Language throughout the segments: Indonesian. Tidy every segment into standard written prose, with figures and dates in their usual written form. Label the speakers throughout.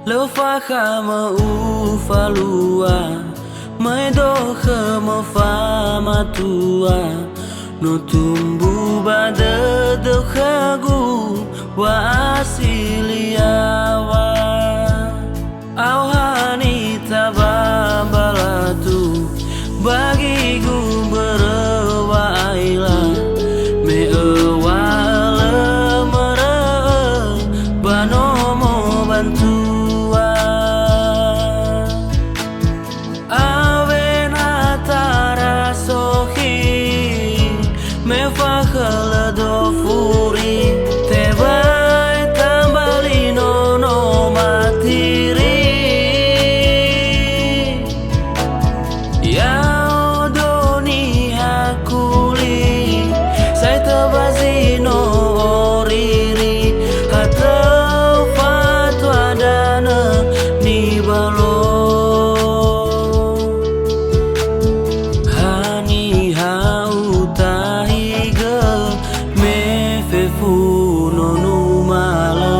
Speaker 1: Lo fa khama u fa lua mai do khama fa ma tua no tumbu ba de khagu wa asilia wa au hani tababalatu bagi gu berwaila me awala mara banomo bantuan awen atara sohi me fakhala do furi tebai tambali no matiri ya doni hakuli sai tabazino oriri kata fatwa dana ni balo hani hau tahiga me fefu no numala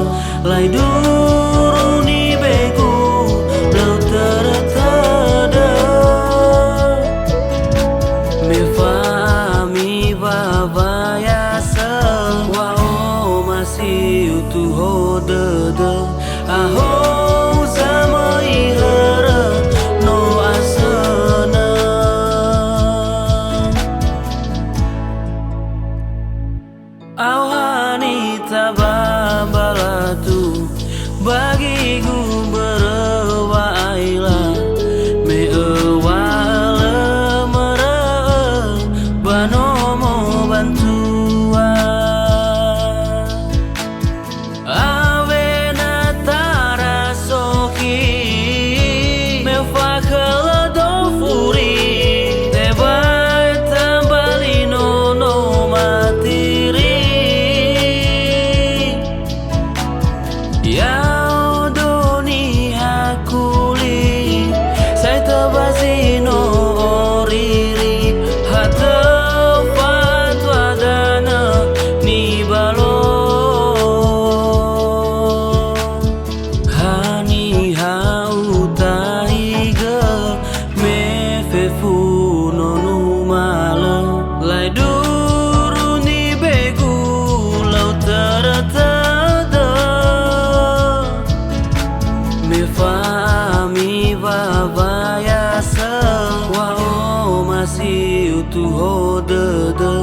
Speaker 1: lai duru ni begu lau tertada me fami babaya sa wa o masih utuh hodada aho sama ihara no asana au hani tababalatu bagi gu berwaila me awala mara banomo bantuan avena tara soki me fakhala do furi tebai tambali no matiri ya doni hakuli sai tabazino oriri hata fatwa dana ni balo hani hau tahiga me fefu no numala lai duru ni begu lau taratada me fami babaya sa wa o masih utuh hodada